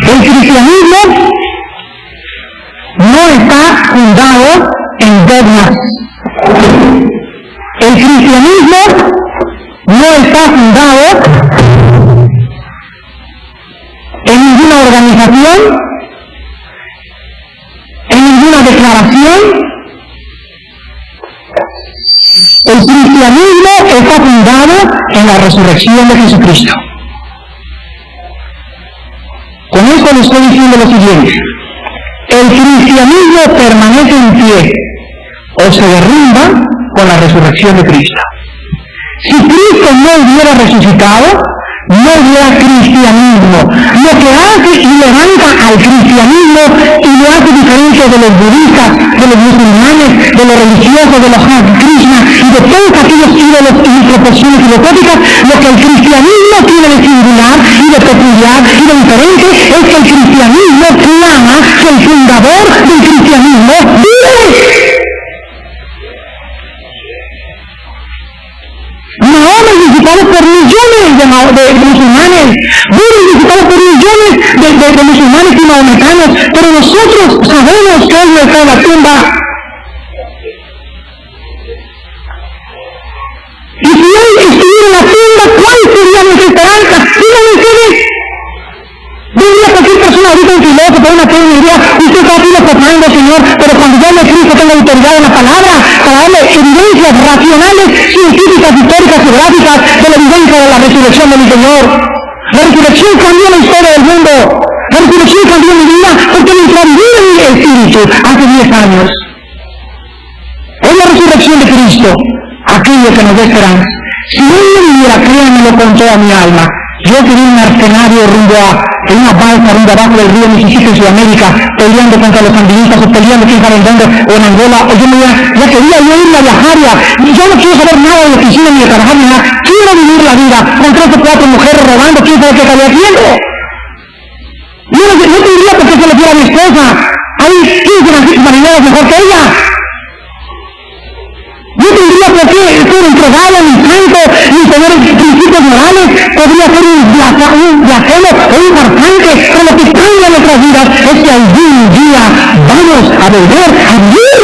[SPEAKER 1] El cristianismo no está fundado en dogmas. El cristianismo no está fundado en ninguna organización, en ninguna declaración. El cristianismo está fundado en la resurrección de Jesucristo. Con esto le estoy diciendo lo siguiente: el cristianismo permanece en pie o se derrumba con la resurrección de Cristo. Si Cristo no hubiera resucitado, no hubiera cristianismo. Lo que hace y levanta al cristianismo y lo hace diferente de los budistas, de los musulmanes, de los religiosos, de los Hare Krishna y de todos aquellos ídolos y proporciones filosóficas, lo que el cristianismo tiene de singular y de peculiar y de diferente es que el cristianismo clama que el fundador del cristianismo vive. Mahoma es visitado por millones de musulmanes, Buda es visitado por millones de musulmanes y mahometanos, pero nosotros sabemos que Él no está en la tumba. Y si Él estuviera en la tumba, ¿cuál sería nuestra esperanza? Díganme ustedes. Diría cualquier persona ahorita, un filósofo, una teoría, diría, usted está aquí filosofando, Señor, pero cuando yo hable de Cristo tengo autoridad en la palabra para darle evidencias racionales, científicas, históricas, geográficas de la evidencia de la resurrección de mi Señor. La resurrección cambió la historia del mundo. La resurrección cambió mi vida porque me entró a vivir en mi espíritu hace 10 años. Es la resurrección de Cristo aquello que nos da esperanza. Si Él no viviera, créanmelo con toda mi alma, yo sería un mercenario rumbo a una balsa rumbo abajo del río Mississippi en Sudamérica, peleando contra los sandinistas o peleando quién sabe en dónde, o en Angola, o yo ya quería yo irme a viajar, ya no quiero saber nada de oficina ni de trabajar ni nada, quiero vivir la vida con 3 o 4 mujeres robando, quién sabe qué estaría haciendo. Yo no tendría por qué se le diera a mi esposa, hay 15 marineras mejor que ella. No tendría por qué ser entregado ni santo, ni tener principios morales. Podría ser un blasfemo o un farsante, pero lo que cambia nuestras vidas es que algún día vamos a volver a vivir.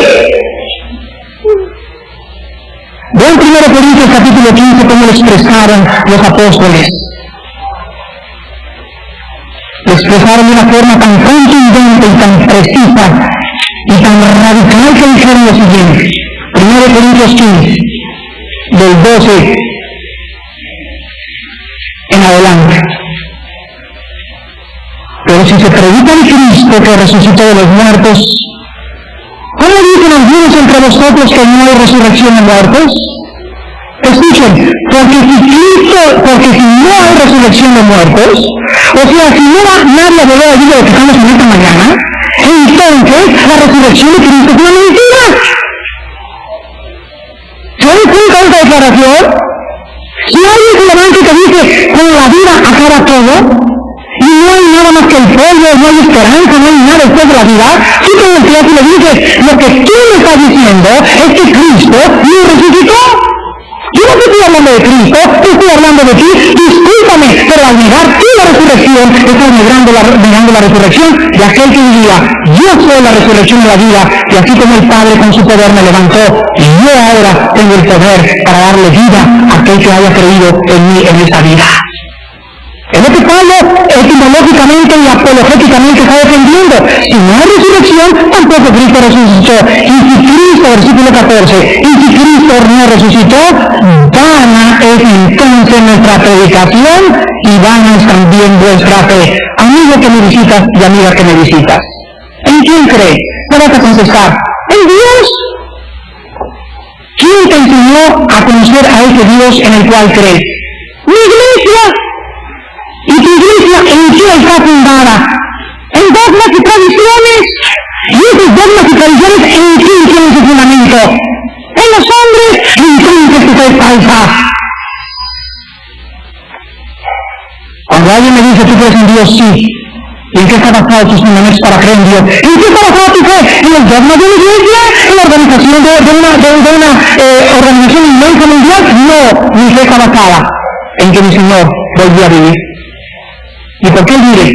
[SPEAKER 1] Vean 1 Corintios capítulo 15 cómo lo expresaron los apóstoles. Lo expresaron de una forma tan contundente y tan precisa y tan radical que dijeron lo siguiente. 1 Corintios 15, del 12 en adelante. Pero si se predica el Cristo que resucitó de los muertos, ¿cómo dicen algunos entre vosotros que no hay resurrección de muertos? Escuchen, porque si no hay resurrección de muertos, o sea, si no va nadie a volver a vivir de lo que estamos en esta mañana, entonces la resurrección de Cristo es una mentira. ¿Se dan cuenta de esta declaración? Si alguien se levanta y te dice, con la vida acaba todo, y no hay nada más que el polvo, no hay esperanza, no hay nada después de la vida, tú te volteas y le dices, lo que tú me estás diciendo es que Cristo no resucitó. Yo no te estoy hablando de Cristo, te estoy hablando de ti, discúlpame, pero al negar tú la resurrección, estás negando la resurrección de aquel que diría, yo soy la resurrección de la vida, y así como el Padre con su poder me levantó, y yo ahora tengo el poder para darle vida a aquel que haya creído en mí en esta vida. Es lo que Pablo etimológicamente y apologéticamente está defendiendo. Si no hay resurrección, tampoco Cristo resucitó. Y si Cristo, versículo 14, y si Cristo no resucitó, vana es entonces nuestra predicación y vana es también vuestra fe. Amigo que me visitas y amiga que me visitas, ¿en quién crees? ¿Qué vas a contestar? ¿En Dios? ¿Quién te enseñó a conocer a ese Dios en el cual crees? ¡Mi iglesia! ¿Y tu iglesia en qué está fundada? En dogmas y tradiciones. Y esos dogmas y tradiciones en quién tienen su fundamento. En los hombres, entonces tu es falsa. Cuando alguien me dice, ¿tú crees en Dios? Sí. ¿Y en qué está basado tus fundamentos para creer en Dios? ¿En qué está basado tu fe? ¿En el dogma de la iglesia? ¿En la organización de una organización inmensa mundial? No, mi fe está basada en que mi Señor volvió a vivir. ¿Y por qué diré?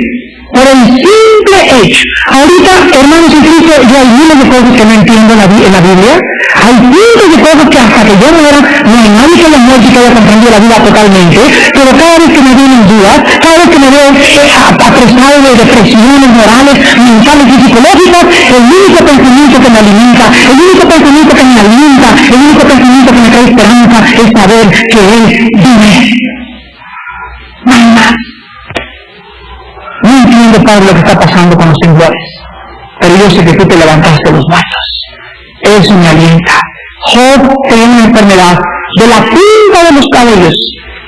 [SPEAKER 1] Por el simple hecho. Ahorita, hermanos en Cristo, yo hay miles de cosas que no entiendo en la Biblia. Hay cientos de cosas que hasta que yo muera, no hay nadie que haya muerto y que haya comprendido la vida totalmente. Pero cada vez que me vienen dudas, cada vez que me veo apresado de depresiones morales, mentales y psicológicas, el único pensamiento que me alimenta, el único pensamiento que me alienta, el único pensamiento que me trae esperanza es saber que Él vive. No hay más. No entiendo, Padre, lo que está pasando con los temblores, pero yo sé que tú te levantaste de los muertos. Eso me alienta. Job tenía una enfermedad de la punta de los cabellos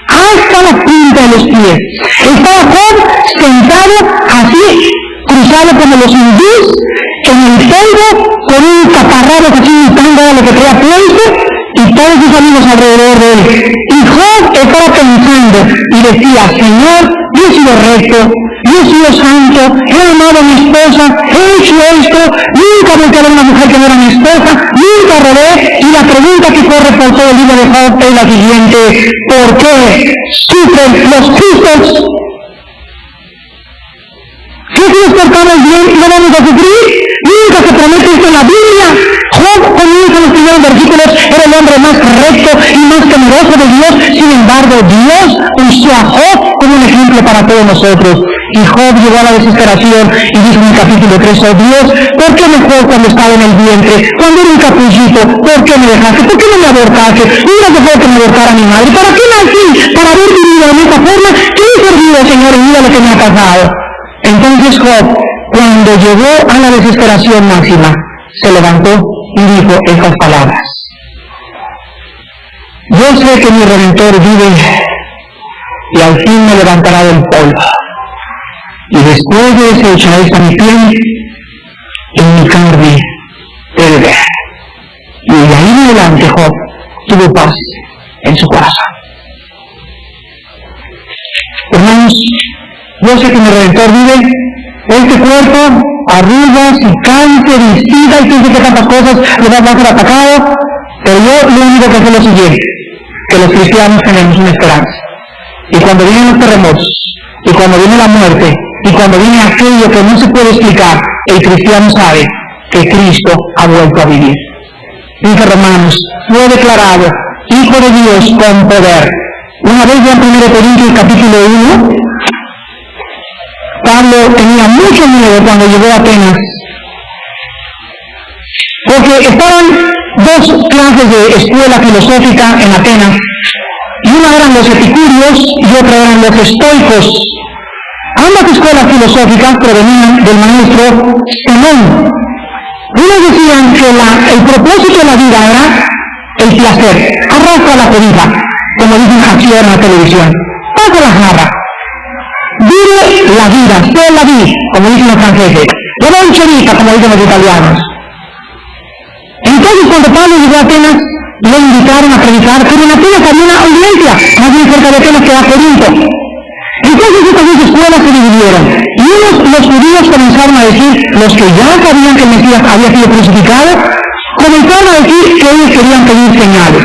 [SPEAKER 1] hasta la punta de los pies. Estaba Job sentado así, cruzado como los hindús, en el polvo, con un caparrado así imitando a lo que traía puesto, y todos sus amigos alrededor de él. Y Job estaba pensando y decía, Señor, yo he sido recto, yo he sido santo, he amado a mi esposa, he hecho esto, nunca volteé a ver a una mujer que no era mi esposa, nunca robé. Y la pregunta que corre por todo el libro de Job es la siguiente: ¿por qué sufren los justos? ¿Qué si nos portamos bien no vamos a sufrir? Nunca se promete esto en la Biblia. Job comienza en los primeros versículos, era el hombre más recto y más temeroso de Dios. Sin embargo, Dios usó a Job como un ejemplo para todos nosotros. Y Job llegó a la desesperación y dijo en el capítulo 3, oh Dios, ¿por qué me dejó cuando estaba en el vientre? Cuando era un capullito, ¿por qué me dejaste? ¿Por qué no me abortaste? Hubieras dejado que me abortara mi madre. ¿Para qué nací? Para haber vivido de esta forma. ¿Qué he servido, Señor, y mira lo que me ha pasado? Entonces Job, cuando llegó a la desesperación máxima, se levantó y dijo estas palabras: yo sé que mi Redentor vive y al fin me levantará del polvo, y después de ese echaréis a mi piel y mi carne he de ver. Y de ahí en adelante Job tuvo paz en su corazón. Hermanos, yo sé que mi Redentor vive. Este cuerpo, arrugas y cáncer y sida y pienso que tantas cosas le van a ser atacado, pero yo lo único que sé es lo siguiente: que los cristianos tenemos una esperanza. Y cuando vienen los terremotos, y cuando viene la muerte, y cuando viene aquello que no se puede explicar, el cristiano sabe que Cristo ha vuelto a vivir. Dice Romanos, fue declarado Hijo de Dios con poder. Una vez ya en 1 Corintios capítulo 1, Pablo tenía mucho miedo cuando llegó a Atenas, porque estaban dos clases de escuela filosófica en Atenas, y una eran los epicúreos y otra eran los estoicos. Ambas escuelas filosóficas provenían del maestro Zenón. Unos decían que el propósito de la vida era el placer, arrastra la cobija, como dicen aquí en la televisión, pasa la jarra. Vive la vida, sé la vida, como dicen los franceses, la dolcerita, como dicen los italianos. Entonces, cuando Pablo llegó a Atenas, lo invitaron a predicar, pero en Atenas había una audiencia, más bien cerca de Atenas que a Corinto. Entonces estas dos escuelas se dividieron, y los judíos comenzaron a decir, los que ya sabían que el Mesías había sido crucificado, comenzaron a decir que ellos querían pedir señales.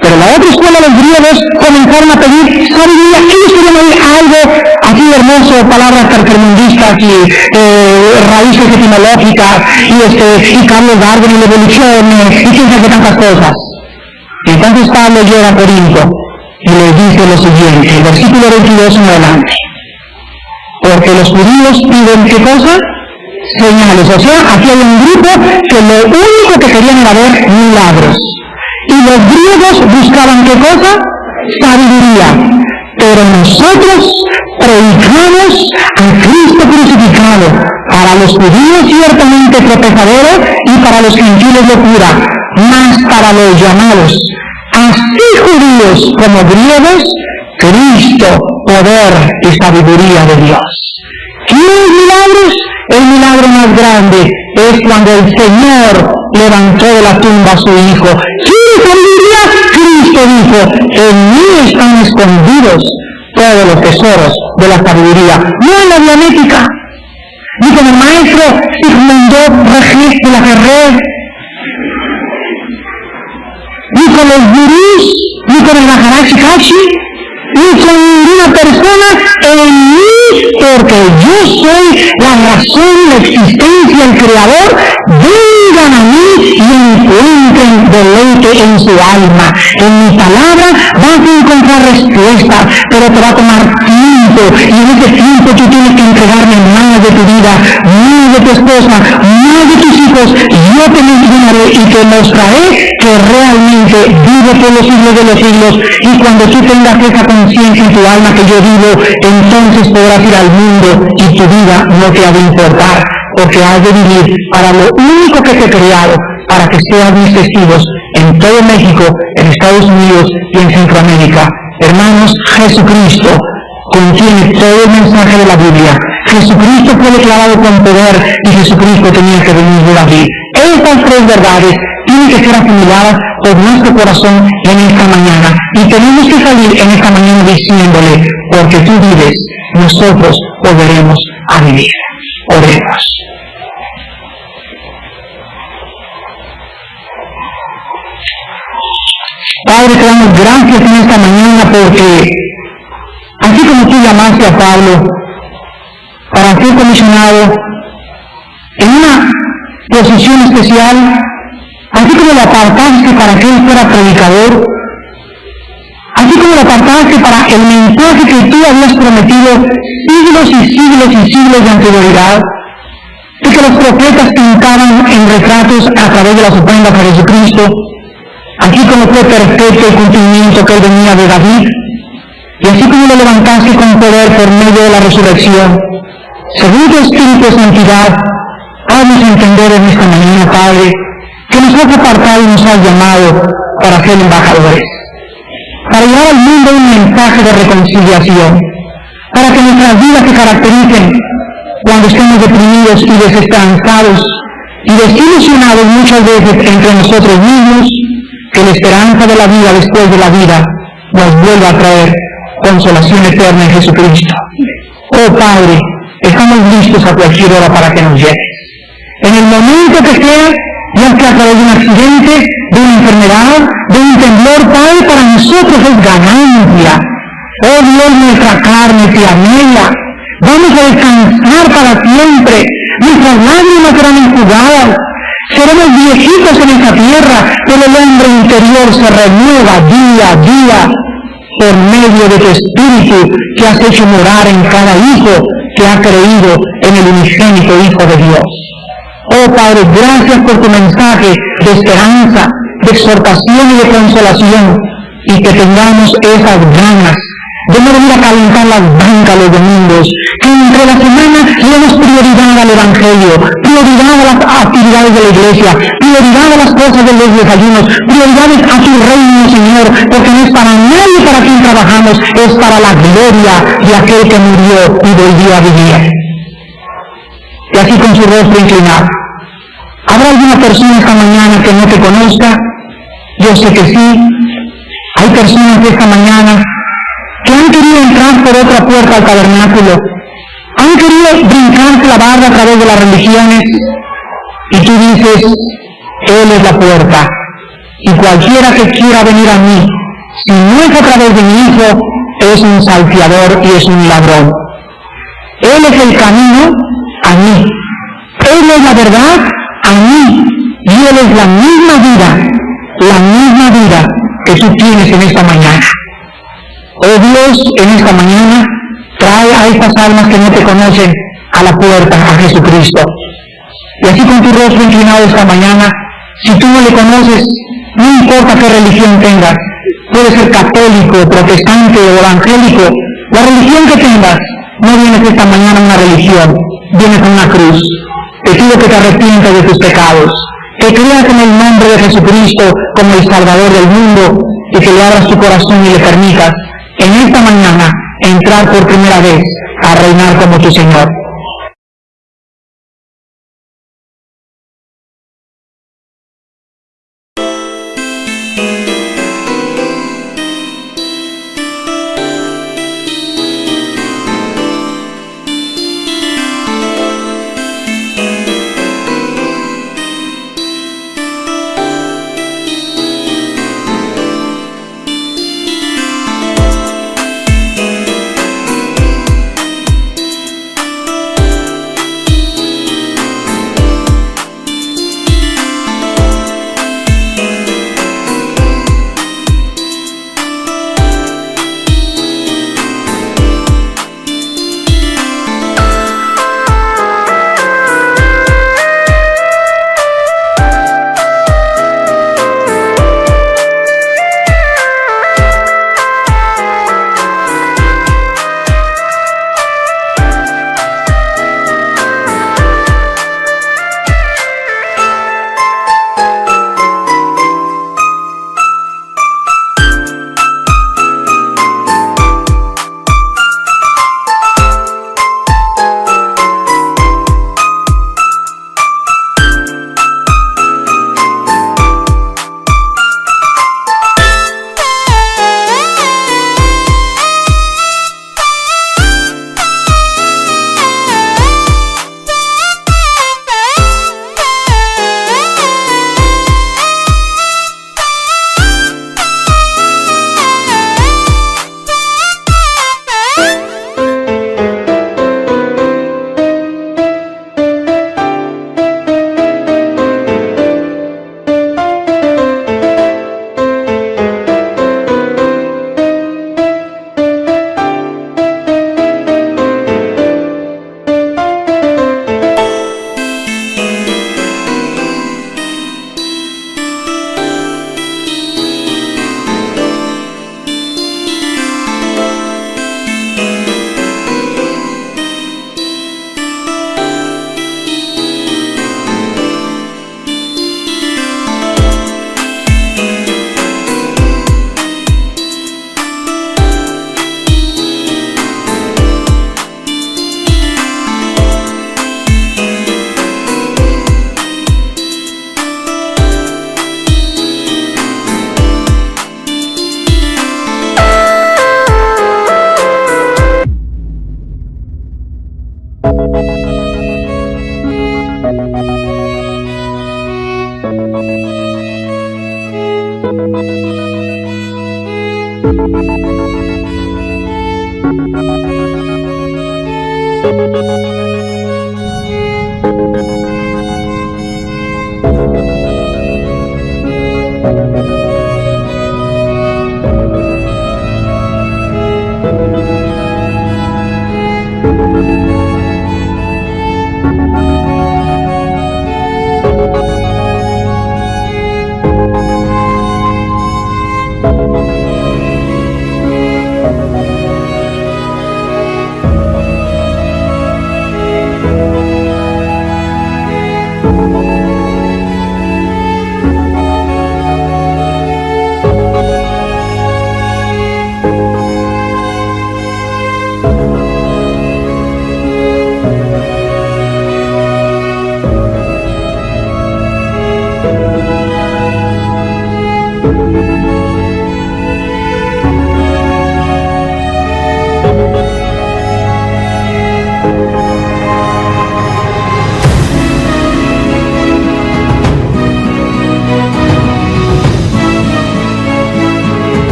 [SPEAKER 1] Pero la otra escuela, los griegos, comenzaron a pedir sabiduría. Ellos querían oír algo así hermoso, palabras tercermundistas y raíces etimológicas, y Carlos Darwin y la evolución, y quién sabe tantas cosas. Entonces Pablo llega a Corinto y les dice lo siguiente, el versículo 22 en adelante: porque los judíos piden ¿qué cosa? Señales. O sea, aquí hay un grupo que lo único que querían era ver milagros. Y los griegos buscaban ¿qué cosa? Sabiduría. Pero nosotros predicamos a Cristo crucificado, para los judíos ciertamente tropezadero y para los gentiles locura, mas para los llamados, así judíos como griegos, Cristo, poder y sabiduría de Dios. ¿Quieres milagros? El milagro más grande es cuando el Señor levantó de la tumba a su Hijo. ¿Quieres sabiduría? Cristo dijo, en mí están escondidos todos los tesoros de la sabiduría. No en la dianética, ni con el maestro Sigmundó Regis de la Ferrer, ni con los gurús, ni con el Maharaj Kashi, ni con ninguna persona en mí, porque yo soy la razón, la existencia, el creador. Vengan a mí y encuentren deleite en su alma. En mi palabra vas a encontrar respuestas, pero te va a tomar tiempo, y en ese tiempo tú tienes que entregarme más de tu vida, más de tu esposa, más de tus hijos. Yo te mencionaré y te mostraré que realmente vivo por los siglos de los siglos, y cuando tú tengas esa conciencia en tu alma que yo vivo, entonces podrás ir al mundo y tu vida no te ha de importar, porque has de vivir para lo único que te he creado, para que sean mis testigos en todo México, en Estados Unidos y en Centroamérica. Hermanos, Jesucristo contiene todo el mensaje de la Biblia. Jesucristo fue declarado con poder y Jesucristo tenía que venir de David. Estas tres verdades tienen que ser asimiladas por nuestro corazón en esta mañana, y tenemos que salir en esta mañana diciéndole, porque tú vives, nosotros volveremos a vivir. Oremos. Padre, te damos gracias en esta mañana porque así como tú llamaste a Pablo para ser comisionado en una posición especial, así como lo apartaste para que él fuera predicador, así como lo apartaste para el mensaje que tú habías prometido siglos y siglos y siglos de anterioridad, de que los profetas pintaban en retratos a través de las ofrendas a Jesucristo, así como fue perfecto el cumplimiento que él venía de David, y así como lo levantaste con poder por medio de la resurrección, según tu Espíritu de santidad, haznos entender en esta mañana, Padre, que nos has apartado y nos has llamado para ser embajadores, para llevar al mundo un mensaje de reconciliación, para que nuestras vidas se caractericen cuando estemos deprimidos y desesperanzados y desilusionados muchas veces entre nosotros mismos, que la esperanza de la vida después de la vida nos vuelva a traer consolación eterna en Jesucristo. Oh Padre, estamos listos a cualquier hora para que nos llegues. En el momento que sea, ya sea a través de un accidente, de una enfermedad, de un temblor, Padre, para nosotros es ganancia. Oh Dios, nuestra carne te anhela. Vamos a descansar para siempre. Nuestras lágrimas serán enjugadas. Seremos viejitos en esta tierra, pero el hombre interior se renueva día a día por medio de tu Espíritu que has hecho morar en cada hijo que ha creído en el unigénito Hijo de Dios. Oh Padre, gracias por tu mensaje de esperanza, de exhortación y de consolación, y que tengamos esas ganas de no venir a calentar las bancas los domingos, que entre la semana le demos prioridad al Evangelio, prioridad a las actividades de la iglesia, prioridad a las cosas de los desayunos, prioridades a tu reino, Señor, porque no es para nadie para quien trabajamos, es para la gloria de aquel que murió y volvió a vivir. Y así con su rostro inclinado. ¿Habrá alguna persona esta mañana que no te conozca? Yo sé que sí. Hay personas esta mañana que han querido entrar por otra puerta al tabernáculo, han querido brincarse la barra a través de las religiones, y tú dices, Él es la puerta, y cualquiera que quiera venir a mí, si no es a través de mi Hijo, es un salteador y es un ladrón. Él es el camino a mí, Él es la verdad a mí, y Él es la misma vida que tú tienes en esta mañana. Oh Dios, en esta mañana, trae a estas almas que no te conocen a la puerta, a Jesucristo. Y así con tu rostro inclinado esta mañana, si tú no le conoces, no importa qué religión tengas, puede ser católico, protestante o evangélico, la religión que tengas, no vienes esta mañana a una religión, vienes a una cruz. Te pido que te arrepientas de tus pecados, que creas en el nombre de Jesucristo como el Salvador del mundo, y que le abras tu corazón y le permitas en esta mañana entrar por primera vez a reinar como tu Señor.